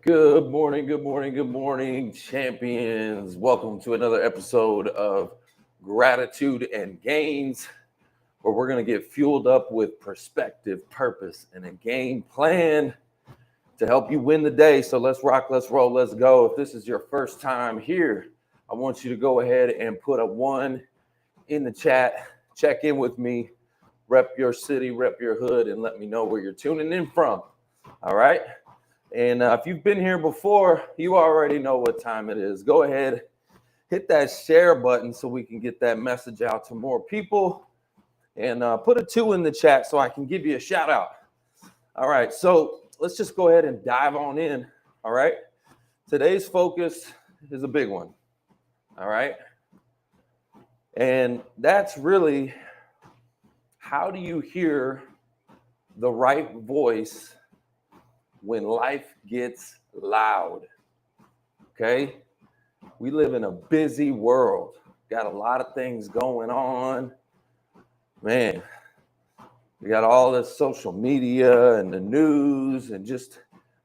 Good morning, good morning, good morning, champions. Welcome to another episode of Gratitude and Gains, where we're going to get fueled up with perspective, purpose, and a game plan to help you win the day. So let's rock, let's roll, let's go. If this is your first time here, I want you to go ahead and put a 1 in the chat. Check in with me, rep your city, rep your hood, and let me know where you're tuning in from. All right? And if you've been here before, you already know what time it is. Go ahead, hit that share button so we can get that message out to more people. And put a 2 in the chat so I can give you a shout out. All right, so let's just go ahead and dive on in. All right, today's focus is a big one. All right, and that's really, how do you hear the right voice when life gets loud? Okay, we live in a busy world, got a lot of things going on, man. We got all this social media and the news and just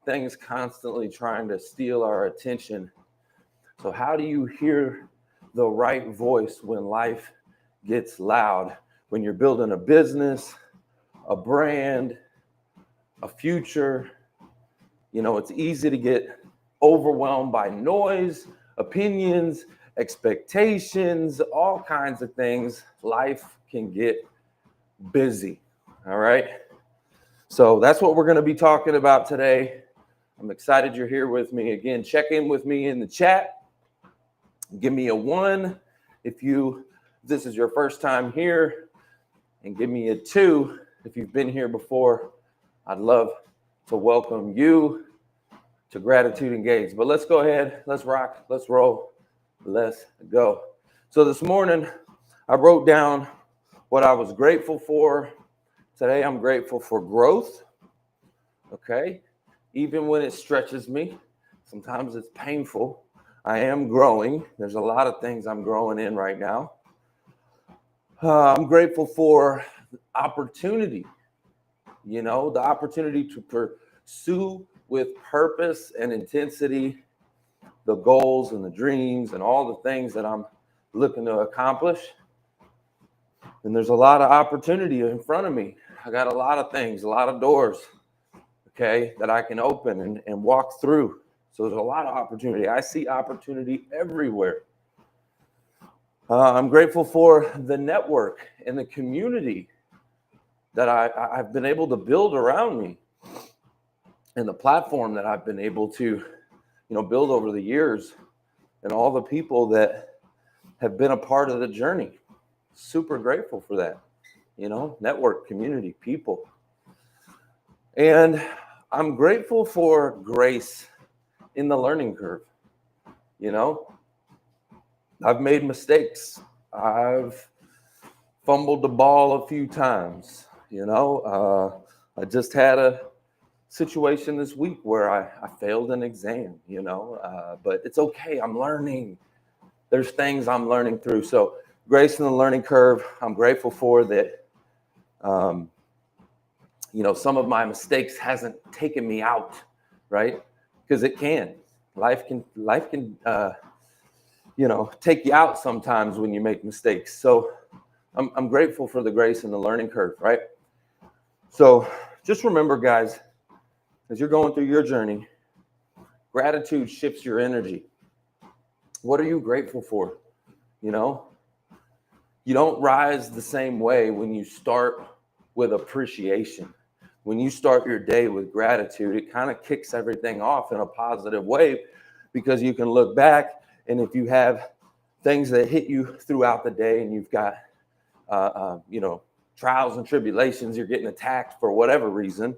things constantly trying to steal our attention. So how do you hear the right voice when life gets loud? When you're building a business, a brand, a future, you know, it's easy to get overwhelmed by noise, opinions, expectations, all kinds of things. Life can get busy. All right. So that's what we're going to be talking about today. I'm excited you're here with me. Again, check in with me in the chat. Give me a 1 if this is your first time here, and give me a 2 if you've been here before. I'd love to welcome you to Gratitude and Gains. But let's go ahead, let's rock, let's roll, let's go. So this morning, I wrote down what I was grateful for. Today, I'm grateful for growth, okay? Even when it stretches me, sometimes it's painful. I am growing. There's a lot of things I'm growing in right now. I'm grateful for opportunity, the opportunity to pursue with purpose and intensity the goals and the dreams and all the things that I'm looking to accomplish. And there's a lot of opportunity in front of me. I got a lot of things, a lot of doors, okay, that I can open and walk through. So there's a lot of opportunity. I see opportunity everywhere. I'm grateful for the network and the community that I've been able to build around me, and the platform that I've been able to, build over the years, and all the people that have been a part of the journey. Super grateful for that, network, community, people. And I'm grateful for grace in the learning curve. I've made mistakes. I've fumbled the ball a few times. I just had a situation this week where I failed an exam, but it's okay. I'm learning. There's things I'm learning through. So grace in the learning curve, I'm grateful for that. Some of my mistakes hasn't taken me out, right? Because it can. Life can take you out sometimes when you make mistakes. So I'm grateful for the grace and the learning curve, right? So just remember, guys, as you're going through your journey, gratitude shifts your energy. What are you grateful for? You don't rise the same way when you start with appreciation. When you start your day with gratitude, it kind of kicks everything off in a positive way, because you can look back, and if you have things that hit you throughout the day, and you've got, trials and tribulations, you're getting attacked for whatever reason,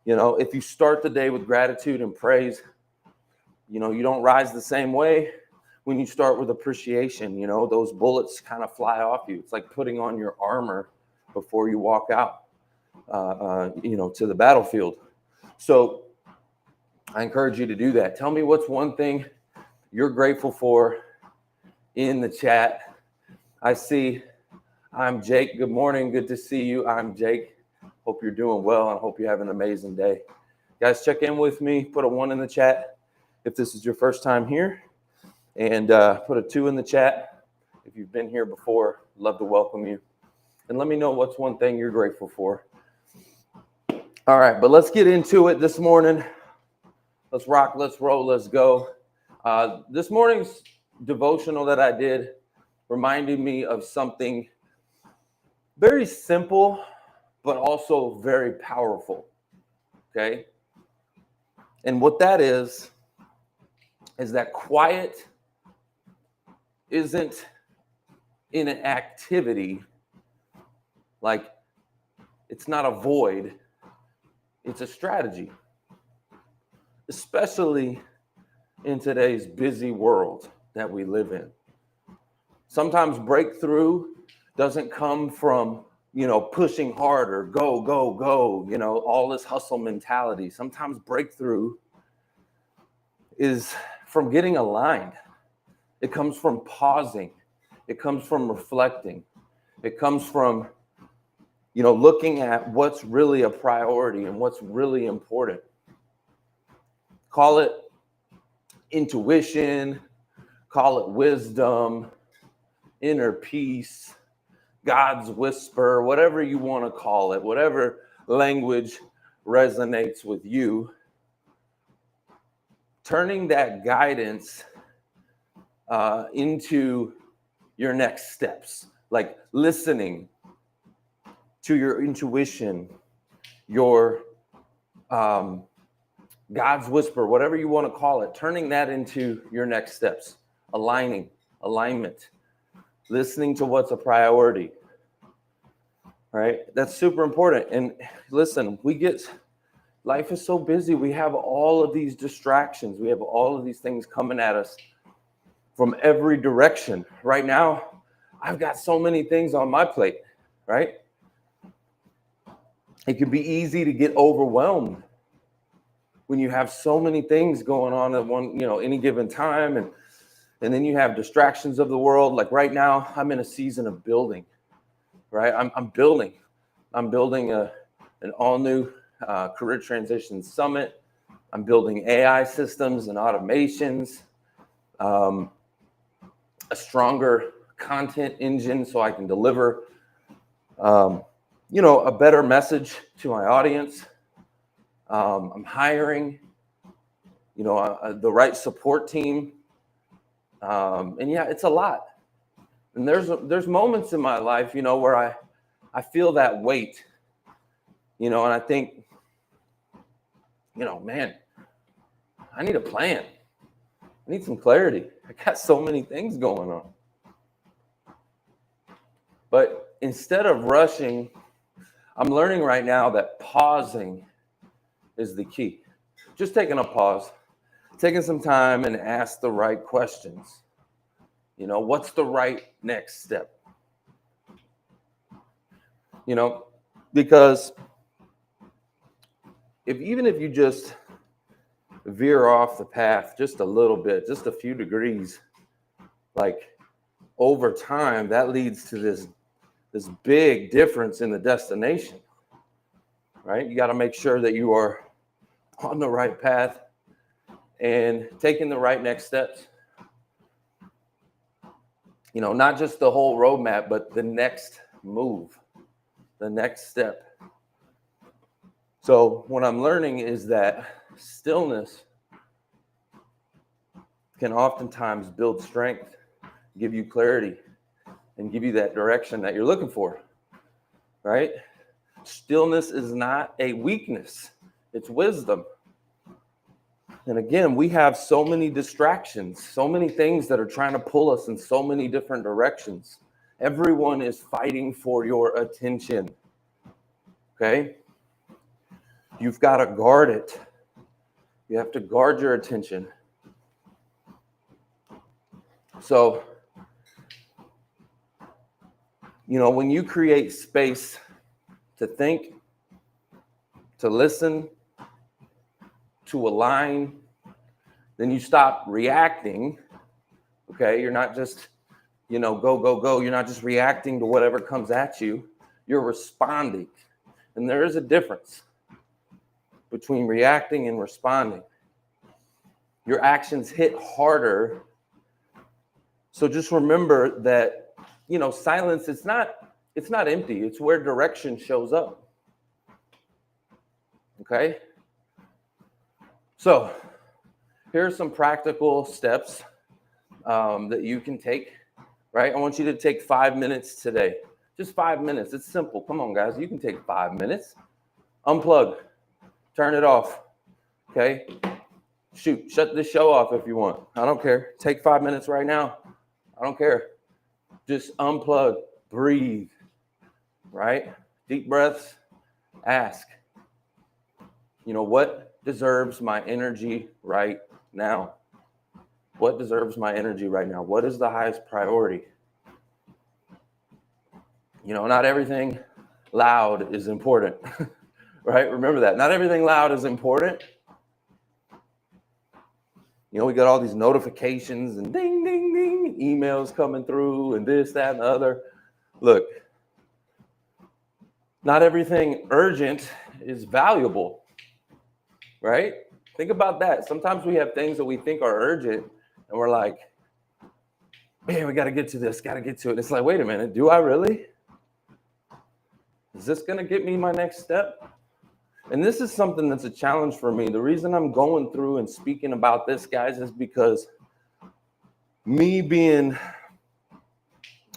if you start the day with gratitude and praise, you don't rise the same way when you start with appreciation. Those bullets kind of fly off you. It's like putting on your armor before you walk out, to the battlefield. So I encourage you to do that. Tell me what's one thing you're grateful for in the chat. I see I'm Jake. Good morning. Good to see you. I'm Jake. Hope you're doing well, and hope you have an amazing day. Guys, check in with me. Put a 1 in the chat if this is your first time here. And put a 2 in the chat if you've been here before. Love to welcome you. And let me know what's one thing you're grateful for. All right, but let's get into it this morning. Let's rock, let's roll, let's go. This morning's devotional that I did reminded me of something very simple, but also very powerful, okay? And what that is that quiet isn't in an activity, like it's not a void, it's a strategy, especially in today's busy world that we live in. Sometimes breakthrough doesn't come from, pushing harder, go, go, go, all this hustle mentality. Sometimes breakthrough is from getting aligned. It comes from pausing. It comes from reflecting. It comes from, looking at what's really a priority and what's really important. Call it intuition, call it wisdom, inner peace, God's whisper, whatever you want to call it, whatever language resonates with you. Turning that guidance into your next steps, like listening to your intuition, your God's whisper, whatever you want to call it, turning that into your next steps, alignment, listening to what's a priority, right? That's super important. And listen, life is so busy. We have all of these distractions. We have all of these things coming at us from every direction. Right now, I've got so many things on my plate, right? It can be easy to get overwhelmed when you have so many things going on at any given time, and then you have distractions of the world. Like right now, I'm in a season of building, right? I'm building an all new career transition summit. I'm building AI systems and automations, a stronger content engine so I can deliver, a better message to my audience. I'm hiring, the right support team. And yeah, it's a lot. And there's moments in my life, where I feel that weight, and I think, man, I need a plan. I need some clarity. I got so many things going on. But instead of rushing, I'm learning right now that pausing is the key. Just taking a pause, taking some time and ask the right questions. What's the right next step? Because even if you just veer off the path just a little bit, just a few degrees, like over time, that leads to this big difference in the destination, right? You got to make sure that you are on the right path and taking the right next steps. Not just the whole roadmap, but the next move, the next step. So what I'm learning is that stillness can oftentimes build strength, give you clarity, and give you that direction that you're looking for, right? Stillness is not a weakness, it's wisdom. And again, we have so many distractions, so many things that are trying to pull us in so many different directions. Everyone is fighting for your attention, okay? You've got to guard it. You have to guard your attention. So, when you create space to think, to listen, to align, then you stop reacting, okay? You're not just, go, go, go. You're not just reacting to whatever comes at you. You're responding. And there is a difference. between reacting and responding. Your actions hit harder. So just remember that, silence, it's not empty. It's where direction shows up. Okay? So here are some practical steps that you can take, right? I want you to take 5 minutes today. Just 5 minutes. It's simple. Come on, guys. You can take 5 minutes. Unplug. Turn it off. Okay? Shoot. Shut this show off if you want. I don't care. Take 5 minutes right now. I don't care. Just unplug. Breathe. Right? Deep breaths. Ask. What deserves my energy right now? What deserves my energy right now? What is the highest priority? Not everything loud is important, right? Remember that. Not everything loud is important. We got all these notifications and ding, ding, ding, emails coming through and this, that, and the other. Look, not everything urgent is valuable, right? Think about that. Sometimes we have things that we think are urgent and we're like, man, we got to get to this, got to get to it. And it's like, wait a minute, do I really? Is this going to get me my next step? And this is something that's a challenge for me. The reason I'm going through and speaking about this, guys, is because me being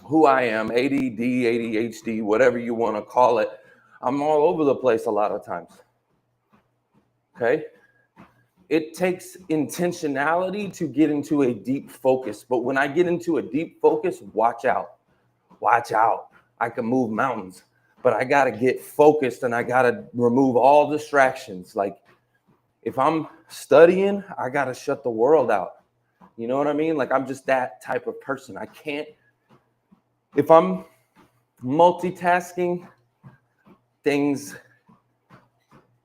who I am, ADD, ADHD, whatever you want to call it, I'm all over the place a lot of times. Okay? It takes intentionality to get into a deep focus. But when I get into a deep focus, watch out. Watch out. I can move mountains. But I got to get focused and I got to remove all distractions. Like if I'm studying, I got to shut the world out. You know what I mean? Like I'm just that type of person. I can't, if I'm multitasking, things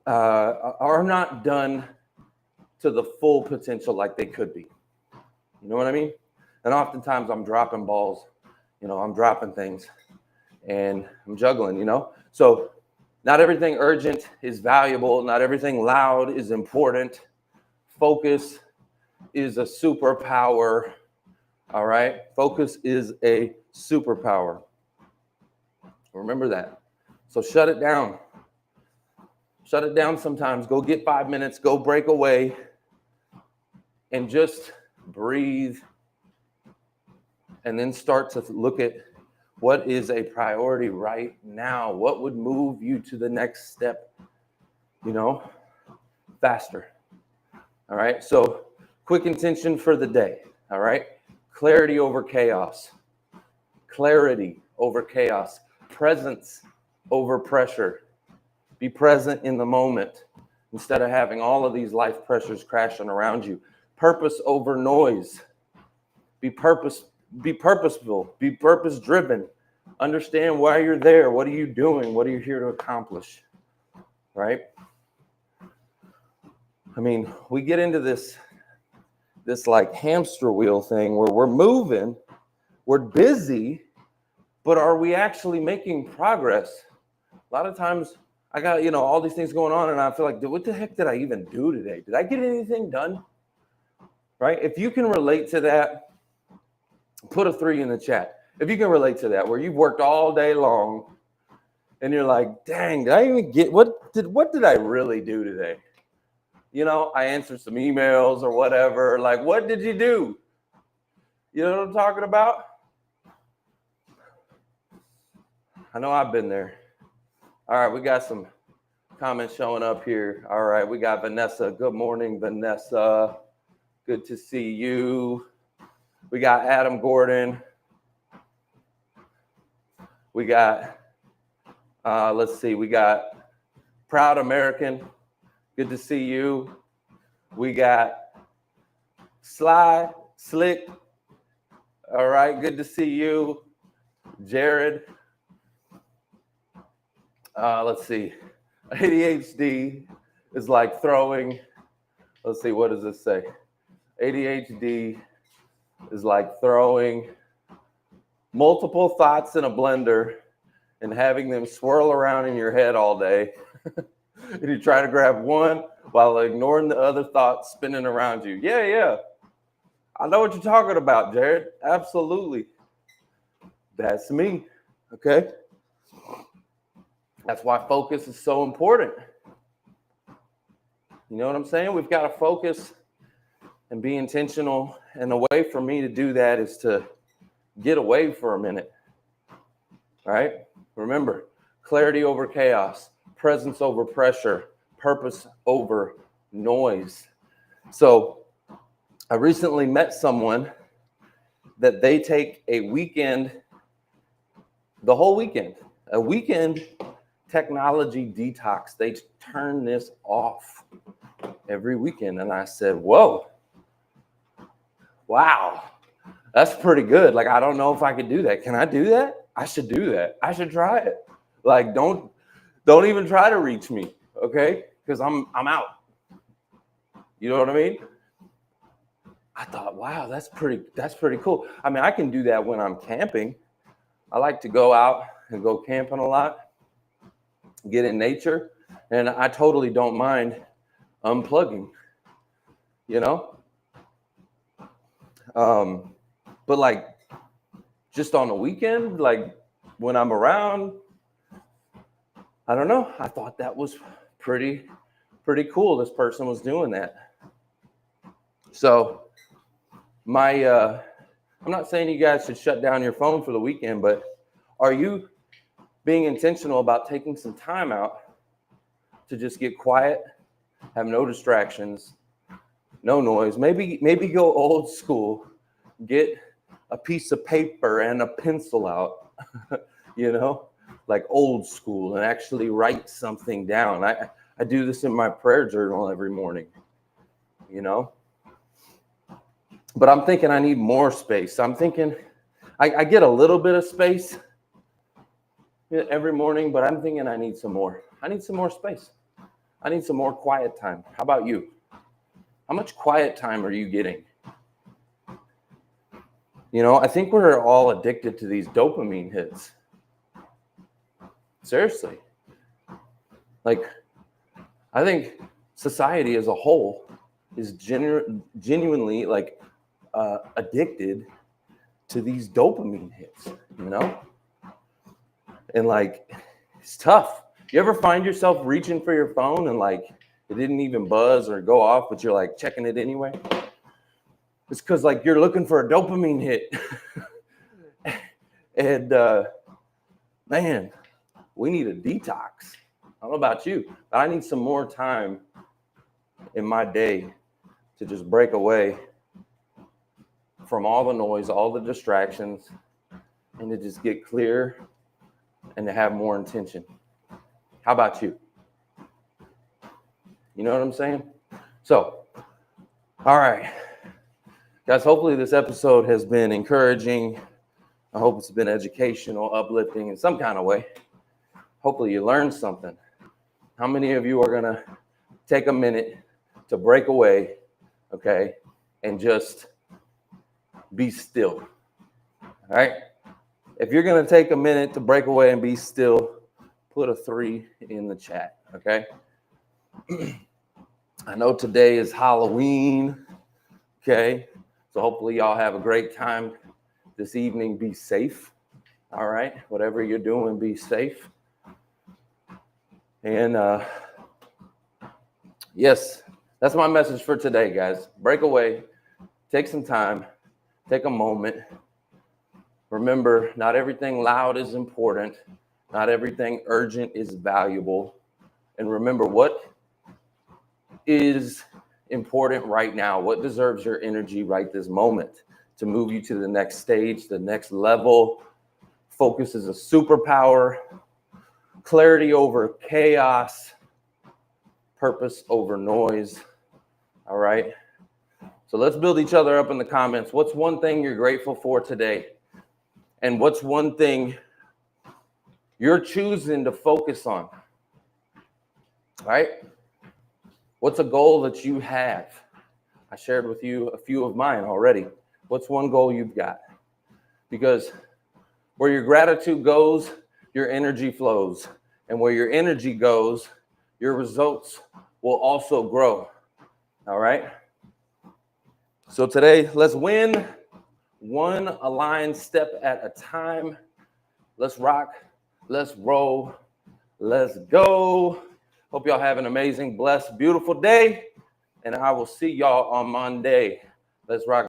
are not done to the full potential like they could be. You know what I mean? And oftentimes I'm dropping balls, I'm dropping things. And I'm juggling, So not everything urgent is valuable. Not everything loud is important. Focus is a superpower. All right? Focus is a superpower. Remember that. So shut it down. Shut it down sometimes. Go get 5 minutes. Go break away. And just breathe. And then start to look at what is a priority right now? What would move you to the next step, faster? All right. So quick intention for the day. All right. Clarity over chaos. Clarity over chaos. Presence over pressure. Be present in the moment instead of having all of these life pressures crashing around you. Purpose over noise. Be purposeful. Be purpose-driven. Understand why you're there. What are you doing? What are you here to accomplish? Right? I mean, we get into this like hamster wheel thing where we're moving, we're busy, but are we actually making progress? A lot of times I got, all these things going on and I feel like, what the heck did I even do today? Did I get anything done? Right? If you can relate to that, put a 3 in the chat. If you can relate to that, where you've worked all day long and you're like, dang, did I even get, what did I really do today? I answered some emails or whatever. Like, what did you do? You know what I'm talking about? I know I've been there. All right, we got some comments showing up here. All right, we got Vanessa. Good morning, Vanessa. Good to see you. We got Adam Gordon. We got, let's see, we got Proud American. Good to see you. We got Slick. All right, good to see you. Jared. Let's see. ADHD is like throwing, let's see, what does this say? ADHD is like throwing multiple thoughts in a blender and having them swirl around in your head all day. And you try to grab one while ignoring the other thoughts spinning around you. Yeah. I know what you're talking about, Jared. Absolutely. That's me. Okay. That's why focus is so important. You know what I'm saying? We've got to focus and be intentional. And the way for me to do that is to get away for a minute. Right? Remember, clarity over chaos, presence over pressure, purpose over noise. So I recently met someone that they take a weekend, the whole weekend, a weekend technology detox. They turn this off every weekend. And I said, whoa, wow, that's pretty good. Like, I don't know if I could do that. Can I do that? I should do that. I should try it. Like, don't even try to reach me, okay? Because I'm out. You know what I mean? I thought, wow, that's pretty cool. I mean, I can do that when I'm camping. I like to go out and go camping a lot, get in nature, and I totally don't mind unplugging, you know? But like, just on the weekend, like when I'm around, I don't know. I thought that was pretty cool. This person was doing that. So I'm not saying you guys should shut down your phone for the weekend, but are you being intentional about taking some time out to just get quiet, have no distractions, no noise? Maybe go old school, get a piece of paper and a pencil out, you know, like old school, and actually write something down. I do this in my prayer journal every morning, you know. But I'm thinking I need more space. I'm thinking I get a little bit of space every morning, but I'm thinking I need some more. I need some more space. I need some more quiet time. How about you? How much quiet time are you getting? You know, I think we're all addicted to these dopamine hits. Seriously. Like, I think society as a whole is genuinely like addicted to these dopamine hits, you know? And like, it's tough. You ever find yourself reaching for your phone and like it didn't even buzz or go off, but you're like checking it anyway? It's because like you're looking for a dopamine hit. And man, we need a detox. I don't know about you, but I need some more time in my day to just break away from all the noise, all the distractions, and to just get clear and to have more intention. How about you? You know what I'm saying? So, all right. Guys, hopefully this episode has been encouraging. I hope it's been educational, uplifting in some kind of way. Hopefully you learned something. How many of you are going to take a minute to break away, okay, and just be still? All right? If you're going to take a minute to break away and be still, put a 3 in the chat, okay? I know today is Halloween, okay? So hopefully y'all have a great time this evening. Be safe, all right? Whatever you're doing, be safe. And yes, that's my message for today, guys. Break away, take some time, take a moment. Remember, not everything loud is important. Not everything urgent is valuable. And remember, what is important right now? What deserves your energy right this moment to move you to the next stage, the next level? Focus is a superpower. Clarity over chaos. Purpose over noise. All right? So let's build each other up in the comments. What's one thing you're grateful for today? And what's one thing you're choosing to focus on? Right? What's a goal that you have? I shared with you a few of mine already. What's one goal you've got? Because where your gratitude goes, your energy flows. And where your energy goes, your results will also grow. All right. So today, let's win one aligned step at a time. Let's rock. Let's roll. Let's go. Hope y'all have an amazing, blessed, beautiful day. And I will see y'all on Monday. Let's rock.